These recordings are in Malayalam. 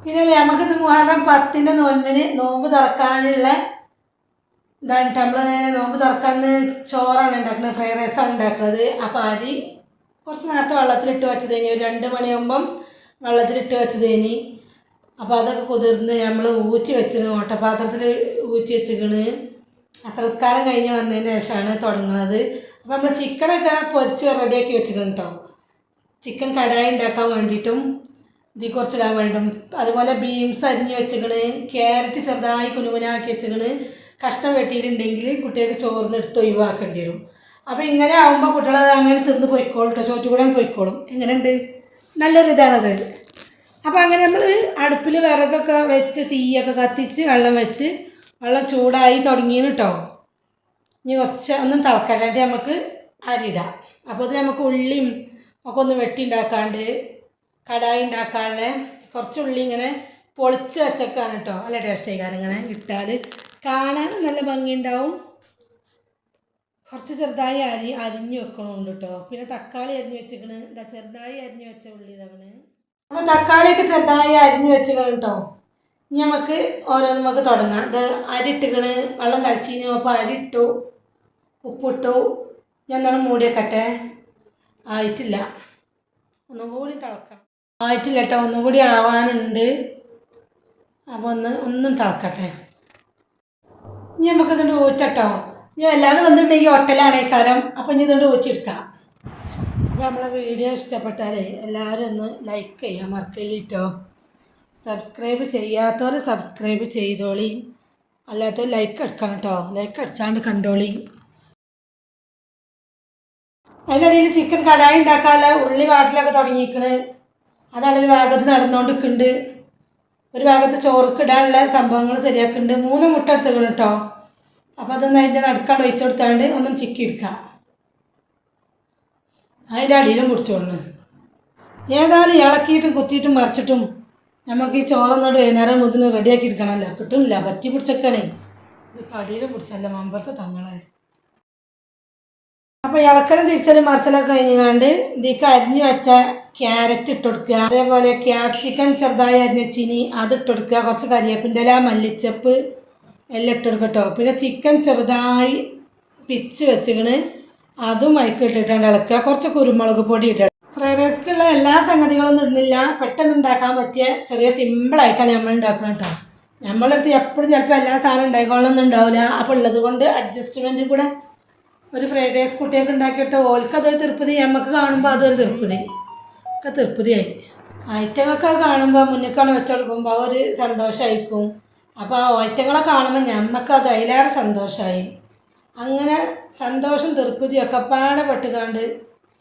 പിന്നെ നമുക്കിന്ന് മുഹറം 10 നോമ്പ് തുറക്കാനുള്ള ഇതാണ്. നമ്മൾ നോമ്പ് തുറക്കാൻ ചോറാണ് ഉണ്ടാക്കുന്നത്, ഫ്രൈഡ് റൈസാണ് ഉണ്ടാക്കുന്നത്. അപ്പോൾ അരി കുറച്ച് നേരത്തെ വെള്ളത്തിലിട്ട് വെച്ചതേനി, ഒരു 2 മണിയാകുമ്പം വെള്ളത്തിലിട്ട് വെച്ചതേനി. അപ്പോൾ അതൊക്കെ കുതിർന്ന് നമ്മൾ ഊറ്റി വെച്ചിന്, ഓട്ടപാത്രത്തിൽ ഊറ്റി വെച്ചിക്കണ്. അസ്രസ്കാരം കഴിഞ്ഞ് വന്നതിന് ശേഷമാണ് തുടങ്ങുന്നത്. അപ്പോൾ നമ്മൾ ചിക്കനൊക്കെ പൊരിച്ച് റെഡിയാക്കി വെച്ചിക്കണം കേട്ടോ. ചിക്കൻ കടായി ഉണ്ടാക്കാൻ വേണ്ടിയിട്ടും ഇതിൽ കുറച്ചിടാൻ വേണ്ടും. അതുപോലെ ബീൻസ് അരിഞ്ഞ് വെച്ചിക്കണ്, ക്യാരറ്റ് ചെറുതായി കുനുകുനാക്കി വെച്ചിക്കണ്. കഷ്ണം വെട്ടിയിട്ടുണ്ടെങ്കിൽ കുട്ടികൾക്ക് ചോറിന് എടുത്ത് ഒഴിവാക്കേണ്ടി വരും. അപ്പോൾ ഇങ്ങനെ ആകുമ്പോൾ കുട്ടികൾ അങ്ങനെ തിന്ന് പോയിക്കോളും കേട്ടോ, ചോറ്റുകൂടാൻ പോയിക്കോളും. എങ്ങനെയുണ്ട്? നല്ലൊരിതാണത്. അപ്പോൾ അങ്ങനെ നമ്മൾ അടുപ്പിൽ വിറകൊക്കെ വെച്ച് തീയൊക്കെ കത്തിച്ച് വെള്ളം ചൂടായി തുടങ്ങിയെന്ന് കേട്ടോ. ഇനി കുറച്ച് ഒന്നും തിളക്കാണ്ട് നമുക്ക് അരിയിടാം. അപ്പോൾ അത് നമുക്ക് ഉള്ളിയും ഒക്കെ ഒന്ന് വെട്ടി ഉണ്ടാക്കാണ്ട് കടായി ഉണ്ടാക്കാനുള്ള കുറച്ച് ഉള്ളി ഇങ്ങനെ പൊളിച്ച് വെച്ചൊക്കെയാണ് കേട്ടോ. നല്ല ടേസ്റ്റ് ആയിക്കാരം ഇങ്ങനെ ഇട്ടാൽ കാണാൻ നല്ല ഭംഗിയുണ്ടാവും. കുറച്ച് ചെറുതായി അരിഞ്ഞ് വെക്കണമുണ്ട് കേട്ടോ. പിന്നെ തക്കാളി അരിഞ്ഞ് വെച്ചിക്കണ്, എന്താ ചെറുതായി അരിഞ്ഞ് വെച്ച ഉള്ളി ഇതാണ്. അപ്പോൾ തക്കാളിയൊക്കെ ചെറുതായി അരിഞ്ഞ് വെച്ചിക്കണം കേട്ടോ. ഇനി നമുക്ക് ഓരോന്ന് നമുക്ക് തുടങ്ങാം. ഇത് അരി ഇട്ടിക്കണ്, വെള്ളം തളിച്ചിന്. അപ്പോൾ അരി ഇട്ടു, ഉപ്പിട്ടു. ഞാൻ എന്താണ് മൂടിയൊക്കട്ടെ. ആയിട്ടില്ല, ഒന്നും കൂടി തിളക്കണം. ആയിട്ടില്ല കേട്ടോ, ഒന്നും കൂടി ആവാനുണ്ട്. അപ്പോൾ ഒന്നും തിളക്കട്ടെ. ഇനി നമുക്കിതുകൊണ്ട് ഊറ്റട്ടോ. ഇനി വല്ലാതെ വന്നിട്ടുണ്ടെങ്കിൽ ഒട്ടലാണേ കാരം. അപ്പോൾ ഇനി ഇതുകൊണ്ട് ഊറ്റിയെടുക്കാം. അപ്പോൾ നമ്മളെ വീഡിയോ ഇഷ്ടപ്പെട്ടാലേ എല്ലാവരും ഒന്ന് ലൈക്ക് ചെയ്യാൻ മറക്കില്ലോ. സബ്സ്ക്രൈബ് ചെയ്യാത്തവർ സബ്സ്ക്രൈബ് ചെയ്തോളി, അല്ലാത്തവർ ലൈക്ക് അടിക്കണം കേട്ടോ. ലൈക്ക് അടിച്ചാണ്ട് കണ്ടോളി. അതിനിടയിൽ ചിക്കൻ കടായി ഉണ്ടാക്കാനുള്ള ഉള്ളി വാട്ടിലൊക്കെ തുടങ്ങിയിരിക്കണ്. അതാണ് ഒരു ഭാഗത്ത് നടന്നുകൊണ്ടിരിക്കുന്നുണ്ട്. ഒരു ഭാഗത്ത് ചോറുക്കിടാനുള്ള സംഭവങ്ങൾ ശരിയാക്കുന്നുണ്ട്. 3 മുട്ട എടുത്തുക്കണം കേട്ടോ. അപ്പോൾ അതൊന്ന് അതിൻ്റെ നടുക്കാണ്ട് ഒഴിച്ചു കൊടുത്താണ്ട് ഒന്നും ചിക്കി എടുക്കാം. അതിൻ്റെ അടിയിലും പിടിച്ചോളൂ. ഏതായാലും ഇളക്കിയിട്ടും കുത്തിയിട്ടും മറിച്ചിട്ടും നമുക്ക് ഈ ചോറൊന്നോട് വൈകുന്നേരം മുതൽ റെഡിയാക്കി എടുക്കണമല്ലോ. കിട്ടുന്നില്ല, പറ്റി പിടിച്ചേക്കണേ. ഇതിപ്പോൾ അടിയിലും പിടിച്ചല്ല മമ്പറത്തെ തങ്ങളെ. അപ്പോൾ ഇളക്കലും തിരിച്ചലും മറിച്ചലൊക്കെ കഴിഞ്ഞാണ്ട് ഇതിലേക്ക് അരിഞ്ഞു വെച്ച ക്യാരറ്റ് ഇട്ട് കൊടുക്കുക. അതേപോലെ ക്യാപ്സിക്കൻ ചെറുതായി അരിഞ്ഞ ചീനി അതിട്ട് കൊടുക്കുക. കുറച്ച് കരിവേപ്പിൻ്റെ ഇല, മല്ലിച്ചപ്പ് എല്ലാം ഇട്ട് കൊടുക്കുക കേട്ടോ. പിന്നെ ചിക്കൻ ചെറുതായി പിച്ച് വെച്ചിക്കണ്, അതും മയക്കിട്ടിട്ടാണ് ഇളക്കുക. കുറച്ച് കുരുമുളക് പൊടി ഇട്ടുക. ഫ്രൈഡ് റൈസ്ക്കുള്ള എല്ലാ സംഗതികളൊന്നും ഇടുന്നില്ല, പെട്ടെന്ന് ഉണ്ടാക്കാൻ പറ്റിയ ചെറിയ സിമ്പിളായിട്ടാണ് നമ്മൾ ഉണ്ടാക്കുന്നത് കേട്ടോ. നമ്മളടുത്ത് എപ്പോഴും ചിലപ്പോൾ എല്ലാ സാധനവും ഉണ്ടായിക്കോളൊന്നും ഉണ്ടാവില്ല. അപ്പോൾ ഉള്ളത് കൊണ്ട് അഡ്ജസ്റ്റ്മെൻറ്റ് കൂടെ ഒരു ഫ്രൈഡ് റൈസ് കുട്ടിയൊക്കെ ഉണ്ടാക്കിയിട്ട് ഓൽക്ക് അതൊരു തിരുപ്പതി, നമുക്ക് കാണുമ്പോൾ അതൊരു തിരുപ്പതി ഒക്കെ തിരുപ്പതിയായി. ഐറ്റങ്ങളൊക്കെ കാണുമ്പോൾ മുന്നിക്കാണ് വെച്ചെടുക്കുമ്പോൾ ഒരു സന്തോഷമായിരിക്കും. അപ്പോൾ ആ ഐറ്റങ്ങളെ കാണുമ്പോൾ നമുക്ക് അത് അതിലേറെ സന്തോഷമായി. അങ്ങനെ സന്തോഷം തിരുപ്പതിയൊക്കെ പാടെ പെട്ടുകാണ്ട്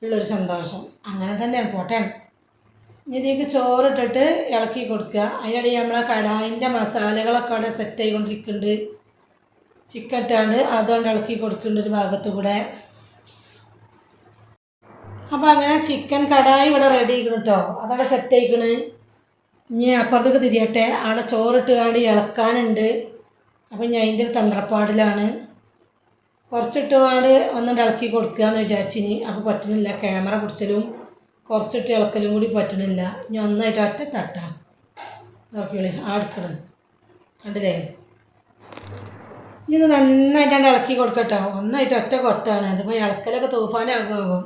ഉള്ളൊരു സന്തോഷം. അങ്ങനെ തന്നെയാണ് പോട്ടെ. ഇനി ഇതിലേക്ക് ചോറിട്ടിട്ട് ഇളക്കി കൊടുക്കുക. അതിനിടയിൽ നമ്മളെ കടായിൻ്റെ മസാലകളൊക്കെ അവിടെ സെറ്റ് ആയിക്കൊണ്ടിരിക്കുന്നുണ്ട്. ചിക്കൻ ഇട്ടാണ്ട് അതുകൊണ്ട് ഇളക്കി കൊടുക്കുന്നുണ്ട് ഒരു ഭാഗത്തു കൂടെ. അപ്പോൾ അങ്ങനെ ചിക്കൻ കടായി ഇവിടെ റെഡി ആയിക്കണം കേട്ടോ. അതവിടെ സെറ്റ് ആയിക്കണ്. ഇനി അപ്പുറത്തേക്ക് തിരിയട്ടെ. അവിടെ ചോറിട്ടുകാണ്ട് ഇളക്കാനുണ്ട്. അപ്പോൾ ഞാൻ അതിൻ്റെ ഒരു തന്ത്രപ്പാടിലാണ്. കുറച്ചിട്ടുകാണ്ട് ഒന്നും ഇളക്കി കൊടുക്കുക എന്ന് വിചാരിച്ചിനി. അപ്പോൾ പറ്റണില്ല, ക്യാമറ പിടിച്ചലും കുറച്ചിട്ട് ഇളക്കലും കൂടി പറ്റണില്ല. ഇനി ഒന്നായിട്ട് ഒറ്റ തട്ടാം. നോക്കിയോളി അടുക്കണം, കണ്ടില്ലേ? ഇനി നന്നായിട്ടാണ് ഇളക്കി കൊടുക്കട്ടോ. ഒന്നായിട്ട് ഒറ്റ കൊട്ടാണ്. അതിപ്പോൾ ഇളക്കലൊക്കെ തൂഫാനാകും.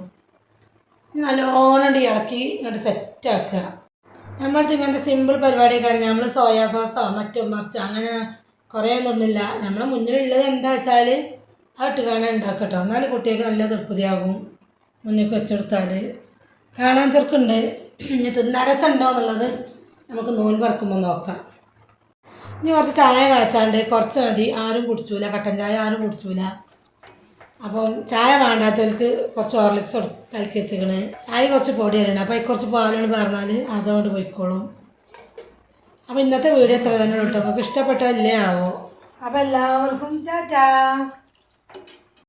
നല്ലോണം ഇളക്കി ഇങ്ങോട്ട് സെറ്റാക്കുക. നമ്മളടുത്ത് ഇങ്ങനത്തെ സിമ്പിൾ പരിപാടിയൊക്കെ നമ്മൾ സോയാ സോസോ മറ്റോ മറിച്ചോ അങ്ങനെ കുറേ ഒന്നുമില്ല. നമ്മളെ മുന്നിലുള്ളത് എന്താ വെച്ചാൽ അത് ഇട്ടുകാണാൻ ഉണ്ടാക്കട്ടോ. എന്നാലും കുട്ടികൾക്ക് നല്ല തൃപ്തിയാകും. മുന്നിൽ വെച്ചെടുത്താൽ കാണാൻ ചെറുക്കുണ്ട്. ഇനി തിന്നരസം ഉണ്ടോ എന്നുള്ളത് നമുക്ക് നോമ്പ് പറക്കുമ്പോൾ നോക്കാം. ഇനി കുറച്ച് ചായ കാച്ചാണ്ട് കുറച്ച് മതി. ആരും കുടിച്ചൂല, കട്ടൻ ചായ ആരും കുടിച്ചൂല. അപ്പം ചായ വേണ്ടാത്തവർക്ക് കുറച്ച് ഹോർലിക്സ് കലക്കി വെച്ചിക്കണ്. ചായ കുറച്ച് പൊടി തരണം. അപ്പോൾ കുറച്ച് പാലോട് പറഞ്ഞാൽ അതുകൊണ്ട് പോയിക്കോളും. അപ്പോൾ ഇന്നത്തെ വീഡിയോ എത്ര തന്നെ കേട്ടോ. നമുക്ക് ഇഷ്ടപ്പെട്ടോ ഇല്ലേ ആവോ. അപ്പോൾ എല്ലാവർക്കും ടാറ്റാ.